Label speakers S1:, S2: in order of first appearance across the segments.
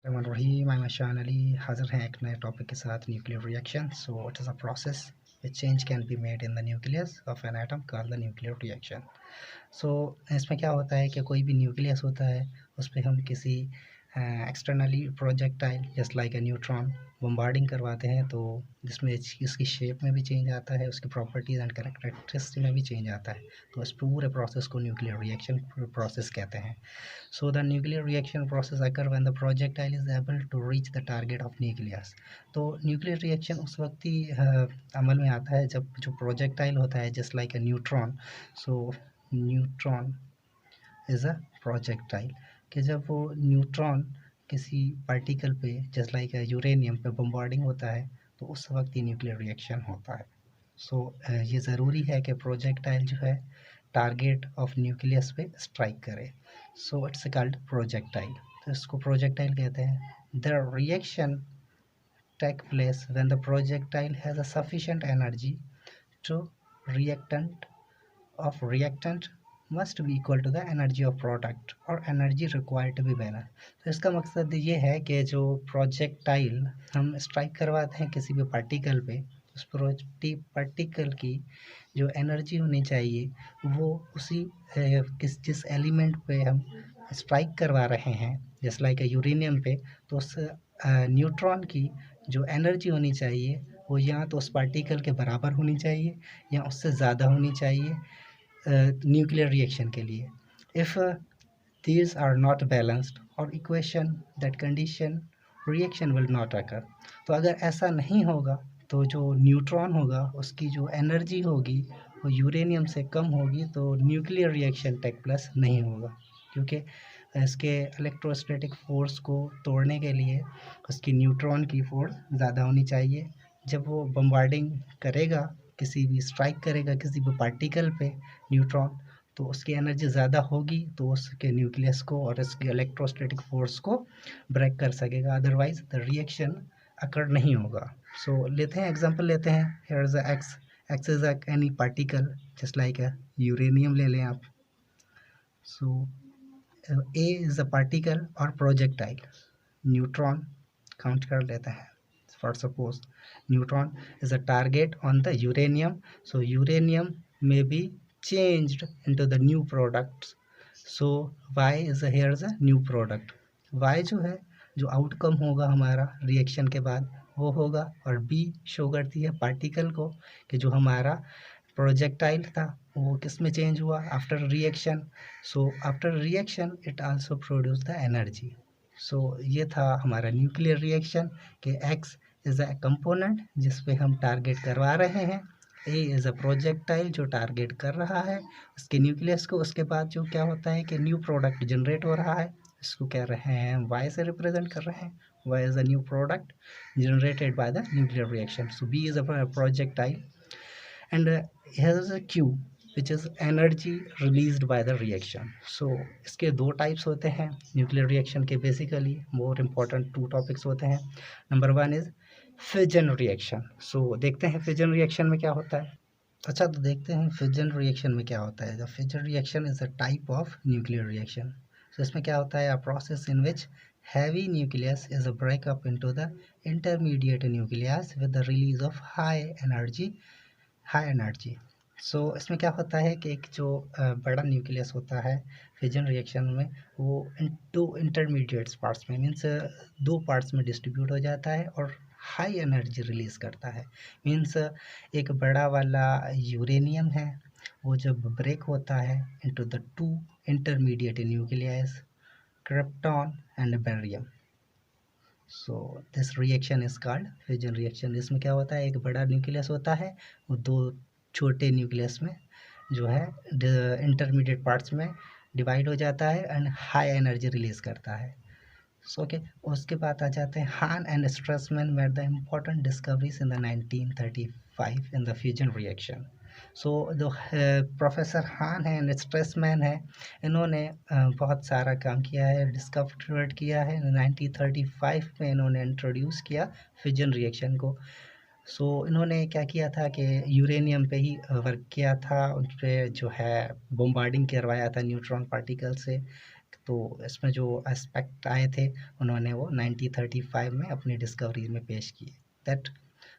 S1: रहीम मैं शान अली हाजिर हैं एक नए टॉपिक के साथ nuclear reaction. So it is a process which change can be made in the nucleus of an atom called the nuclear reaction. So इसमें क्या होता है कि कोई भी न्यूक्लियस होता है उस पर हम किसी externally projectile just like a neutron bombarding करवाते हैं, तो जिसमें उसकी शेप में भी चेंज आता है, उसकी प्रॉपर्टीज़ एंड कैरेक्टरिस्टिक में भी चेंज आता है। तो इस पूरे प्रोसेस को न्यूक्लियर रिएक्शन प्रोसेस कहते हैं। So the nuclear reaction process occur when the projectile is able to reach the target of nucleus। तो न्यूक्लियर रिएक्शन उस वक्त ही अमल में आता है जब जो प्रोजेक्टाइल होता है just like a neutron. So neutron is a projectile कि जब वो न्यूट्रॉन किसी पार्टिकल पे जस्ट लाइक यूरेनियम पे बम्बार्डिंग होता है तो उस वक्त ही न्यूक्लियर रिएक्शन होता है। सो ये ज़रूरी है कि प्रोजेक्टाइल जो है टारगेट ऑफ न्यूक्लियस पे स्ट्राइक करे। सो इट्स कॉल्ड प्रोजेक्टाइल, तो इसको प्रोजेक्टाइल कहते हैं। The reaction take place when the projectile has a sufficient energy to reactant of reactant must be equal to the energy of product और energy required to be balance. तो इसका मकसद ये है कि जो प्रोजेक्टाइल हम स्ट्राइक करवाते हैं किसी भी पार्टिकल पे, उस पार्टिकल की जो एनर्जी होनी चाहिए वो उसी जिस एलिमेंट पे हम स्ट्राइक करवा रहे हैं जैसे लाइक यूरेनियम पे, तो उस न्यूट्रॉन की जो एनर्जी होनी चाहिए वो या तो उस पार्टिकल के बराबर होनी चाहिए या उससे ज़्यादा होनी चाहिए न्यूक्लियर रिएक्शन के लिए। If these are not balanced or equation that condition reaction will not occur। तो अगर ऐसा नहीं होगा तो जो न्यूट्रॉन होगा उसकी जो एनर्जी होगी वो यूरेनियम से कम होगी, तो न्यूक्लियर रिएक्शन टेक प्लेस नहीं होगा, क्योंकि इसके इलेक्ट्रोस्टैटिक फोर्स को तोड़ने के लिए उसकी न्यूट्रॉन की फोर्स ज़्यादा होनी चाहिए। जब वो बम्बार्डिंग करेगा, किसी भी स्ट्राइक करेगा किसी भी पार्टिकल पे न्यूट्रॉन, तो उसकी एनर्जी ज़्यादा होगी तो उसके न्यूक्लियस को और इसके इलेक्ट्रोस्टैटिक फोर्स को ब्रेक कर सकेगा, अदरवाइज द रिएक्शन अकर नहीं होगा। सो लेते हैं एग्जांपल लेते हैं। Here is x, x is any particle just like uranium ले लें आप। सो ए इज़ अ पार्टिकल और प्रोजेक्टाइल, न्यूट्रॉन काउंट कर लेते हैं। For suppose neutron is a target on the uranium, so uranium में B changed into the new products। so y is here is a new product। y जो है जो outcome होगा हमारा रिएक्शन के बाद वो होगा, और b शो करती है पार्टिकल को कि जो हमारा प्रोजेक्टाइल था वो किस में चेंज हुआ after reaction. So after reaction it also produce the energy. So ये था हमारा न्यूक्लियर रिएक्शन कि x इज़ अ कंपोनेंट जिस पे हम टारगेट करवा रहे हैं, ए इज़ अ प्रोजेक्टाइल जो टारगेट कर रहा है उसके न्यूक्लियस को। उसके बाद जो क्या होता है कि न्यू प्रोडक्ट जनरेट हो रहा है, इसको कह रहे हैं वाई से रिप्रेजेंट कर रहे हैं। Y is a new product generated by the nuclear reaction. So B is a projectile and here is a Q which is energy released by the reaction। so इसके दो टाइप्स होते हैं nuclear reaction के, basically more important two topics होते हैं। Number one is fission reaction. So देखते हैं fission reaction में क्या होता है। अच्छा, तो देखते हैं फिजन रिएक्शन में क्या होता है। The fission reaction is a type of nuclear reaction. So इसमें क्या होता है, a process in which heavy nucleus is a breakup into the intermediate nucleus with the release of high energy। सो इसमें क्या होता है कि एक जो बड़ा न्यूक्लियस होता है फिजन रिएक्शन में, वो टू इंटरमीडिएट्स पार्ट्स में मीन्स दो पार्ट्स में डिस्ट्रीब्यूट हो जाता है और हाई एनर्जी रिलीज़ करता है। मीन्स एक बड़ा वाला यूरेनियम है वो जब ब्रेक होता है into the two intermediate nucleus krypton and barium. So this reaction is called fission reaction. इसमें क्या होता है, एक बड़ा न्यूक्लियस होता है वो दो छोटे न्यूक्लियस में जो है इंटरमीडिएट पार्ट्स में डिवाइड हो जाता है एंड हाई एनर्जी रिलीज करता है। सो ओके, उसके बाद आ जाते हैं Hahn and Strassmann made the important discoveries in the 1935 in the fusion reaction. So जो प्रोफेसर हान है एंड स्ट्रेसमैन है, इन्होंने बहुत सारा काम किया है, डिस्कवर्ड किया है। 1935 में इन्होंने इंट्रोड्यूस किया फिजन रिएक्शन को। सो इन्होंने क्या किया था कि यूरेनियम पे ही वर्क किया था, उन पे जो है बम्बार्डिंग करवाया था न्यूट्रॉन पार्टिकल से तो इसमें जो एस्पेक्ट आए थे उन्होंने वो 1935 में अपनी डिस्कवरी में पेश किए। दैट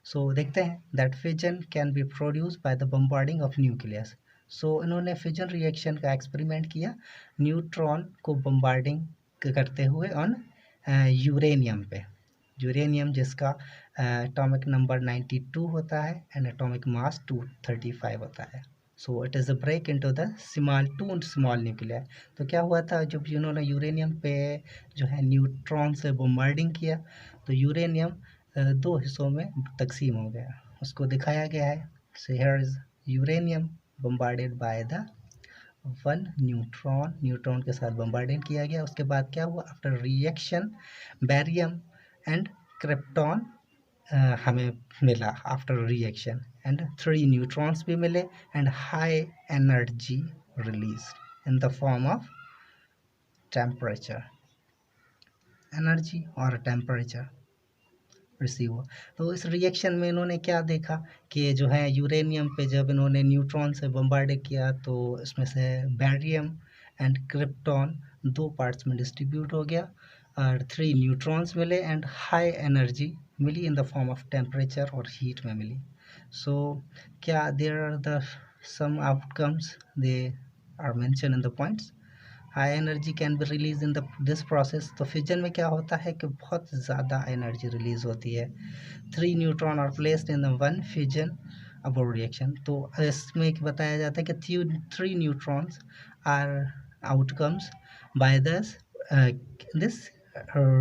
S1: सो देखते हैं that fission can be produce by the bombarding of nucleus. So इन्होंने फिजन रिएक्शन का एक्सपेरिमेंट किया न्यूट्रॉन को बम्बार्डिंग करते हुए ऑन यूरेनियम पे। यूरेनियम जिसका एटॉमिक नंबर 92 होता है एंड एटॉमिक मास 235 होता है। So it is a break into the small nuclear. तो क्या हुआ था जब इन्होंने यूरेनियम पे जो है न्यूट्रॉन से बम्बार्डिंग किया तो यूरेनियम दो हिस्सों में तकसीम हो गया। उसको दिखाया गया है। So here is uranium bombarded by the one neutron के साथ बम्बार्डेड किया गया। उसके बाद क्या हुआ after reaction barium and krypton हमें मिला आफ्टर रिएक्शन एंड 3 न्यूट्रॉन्स भी मिले and high energy release in the form of temperature energy और टेम्परेचर रिसीव हुआ। तो इस रिएक्शन में इन्होंने क्या देखा कि जो है यूरेनियम पे जब इन्होंने न्यूट्रॉन से बम्बार्ड किया तो इसमें से बैरियम एंड क्रिप्टॉन दो पार्ट्स में डिस्ट्रीब्यूट हो गया और 3 न्यूट्रॉन्स मिले एंड हाई एनर्जी मिली in the form of temperature और हीट में मिली। सो क्या there are the some outcomes they are mention in the points. High energy can be release in the this process. तो fission में क्या होता है कि बहुत ज़्यादा एनर्जी रिलीज होती है। 3 neutron are placed in one fusion aboard reaction. तो इसमें बताया जाता है कि 3 neutrons are outcomes by this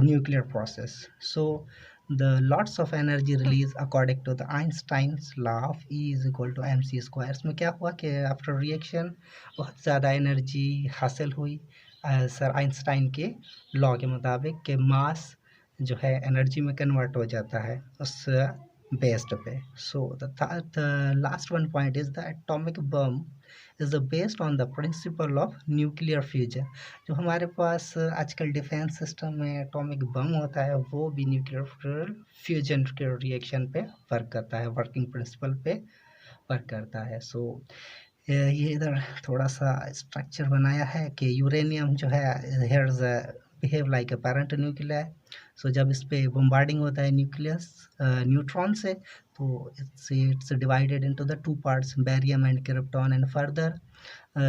S1: nuclear process. So the lots of energy release according to the Einstein's law of E is equal to mc square। इसमें क्या हुआ कि आफ्टर रिएक्शन बहुत ज़्यादा एनर्जी हासिल हुई सर आइंस्टाइन के लॉ के मुताबिक कि मास जो है एनर्जी में कन्वर्ट हो जाता है उस बेस्ड पे। So the last one point is the atomic bomb is based on the principle of nuclear fusion. जो हमारे पास आजकल डिफेंस सिस्टम में एटॉमिक बम होता है वो भी न्यूक्लियर फ्यूजन के रिएक्शन पे वर्क करता है, वर्किंग प्रिंसिपल पे वर्क करता है। सो ये इधर थोड़ा सा स्ट्रक्चर बनाया है कि यूरेनियम जो है here's behave like a parent nuclear. So जब इस पे बम्बार्डिंग होता है न्यूट्रॉन से तो it's divided into the 2 parts barium and krypton and further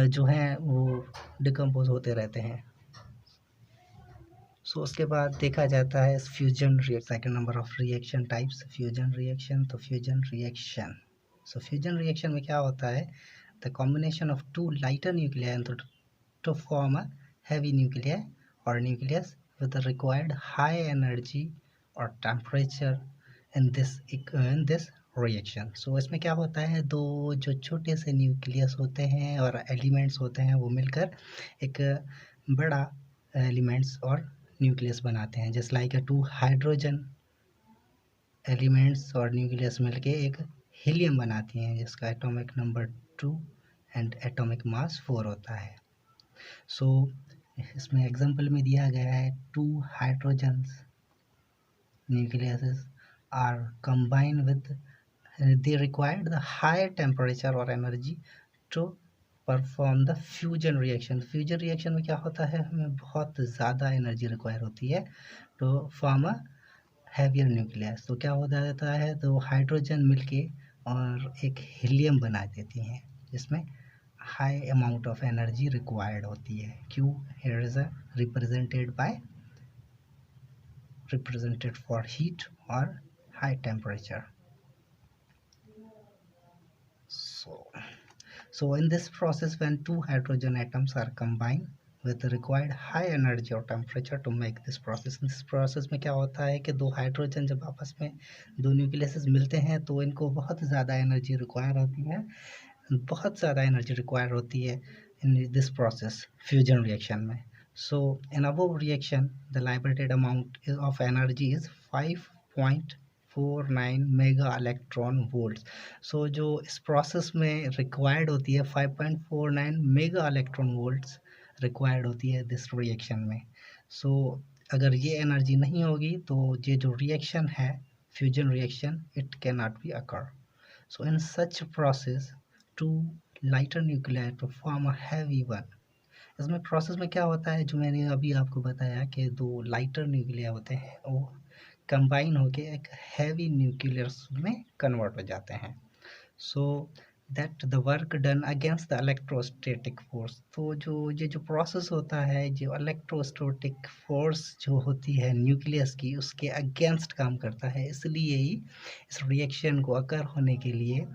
S1: जो हैं वो डिकम्पोज होते रहते हैं। सो उसके बाद देखा जाता है fusion second number of reaction types fusion reaction. तो फ्यूजन रिएक्शन फ्यूजन रिएक्शन में क्या होता है the combination of 2 lighter nuclear to form a heavy nuclei or nucleus with the required high energy or temperature in this reaction। So इसमें क्या होता है दो जो छोटे से न्यूक्लियस होते हैं और एलिमेंट्स होते हैं वो मिलकर एक बड़ा एलिमेंट्स और न्यूक्लियस बनाते हैं। जस्ट लाइक 2 हाइड्रोजन एलिमेंट्स और न्यूक्लियस मिलके एक हीलियम बनाती हैं जिसका एटॉमिक नंबर 2 एंड एटॉमिक मास 4 होता है। सो इसमें एग्जांपल में दिया गया है 2 hydrogens nucleus are combine with they required the high temperature और energy to perform the fusion reaction. Fusion reaction में क्या होता है हमें बहुत ज़्यादा एनर्जी रिक्वायर होती है to form a heavier nucleus. तो क्या हो जाता है तो हाइड्रोजन मिलके और एक हीलियम बना देती हैं जिसमें high amount of energy required होती है। क्यों here is a represented for heat or high temperature। So in this process when 2 hydrogen atoms are combined with the required high energy or temperature to make this process में क्या होता है कि 2 hydrogen जब आपस में 2 न्यूक्लियस मिलते हैं तो इनको बहुत ज़्यादा एनर्जी रिक्वायर होती है, बहुत ज़्यादा एनर्जी रिक्वायर होती है in this process fusion reaction में। So in above reaction the liberated amount of energy is 5.49 mega electron volts. So जो इस प्रोसेस में रिक्वायर्ड होती है 5.49 मेगा इलेक्ट्रॉन वोल्ट्स रिक्वायर्ड होती है दिस रिएक्शन में। सो अगर ये एनर्जी नहीं होगी तो ये जो रिएक्शन है fusion reaction it can not be occur. So in such process 2 lighter nuclei to form a heavy one इसमें प्रोसेस में क्या होता है, जो मैंने अभी आपको बताया कि दो लाइटर न्यूक्लिया होते हैं वो कंबाइन होके एक हैवी न्यूक्लियस में कन्वर्ट हो जाते हैं। So that the work done against the electrostatic force. तो जो ये जो प्रोसेस होता है, जो इलेक्ट्रोस्टैटिक फोर्स जो होती है न्यूक्लियस की, उसके अगेंस्ट काम करता है। इसलिए ही इस रिएक्शन को अकर होने के लिए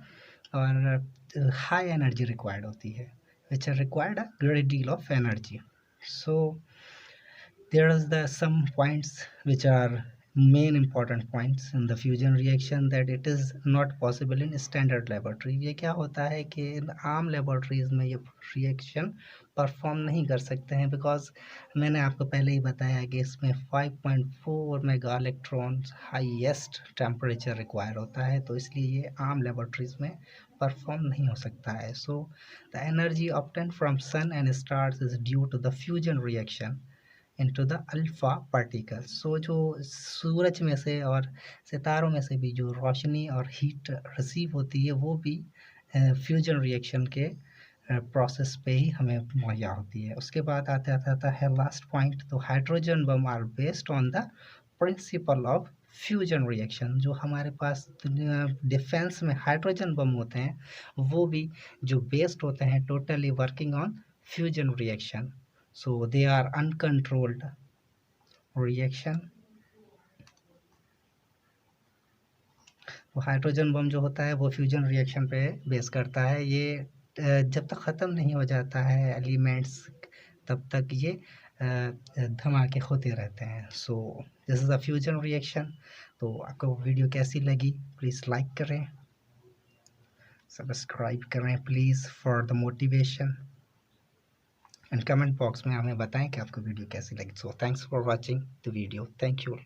S1: और हाई एनर्जी रिक्वायर्ड होती है, which are required a great deal of energy. So there is the some points which are main important points in the fusion reaction that it is not possible in standard laboratory। ये क्या होता है कि आम laboratories में ये reaction perform नहीं कर सकते हैं, बिकॉज मैंने आपको पहले ही बताया कि इसमें 5.4 mega electron highest temperature require होता है, तो इसलिए ये आम लेबोरेटरीज में परफॉर्म नहीं हो सकता है। So the energy obtained from sun and stars is due to the fusion reaction into the alpha particle. So जो सूरज में से और सितारों में से भी जो रोशनी और हीट रिसीव होती है, वो भी फ्यूजन रिएक्शन के प्रोसेस पे ही हमें मुहैया होती है। उसके बाद आता है लास्ट पॉइंट, तो hydrogen bomb are based on the principle of fusion reaction. जो हमारे पास डिफेंस में हाइड्रोजन बम होते हैं, वो भी जो बेस्ड होते हैं totally working on fusion reaction. So they are uncontrolled reaction। तो हाइड्रोजन बम जो होता है वो फ्यूजन रिएक्शन पे बेस करता है। ये जब तक ख़त्म नहीं हो जाता है एलिमेंट्स, तब तक ये धमाके होते रहते हैं। So this is a fusion reaction. तो आपको वीडियो कैसी लगी, प्लीज़ लाइक करें, सब्सक्राइब करें please for the motivation, and comment box में हमें बताएं कि आपको वीडियो कैसी लगी। So thanks for watching the video, thank you.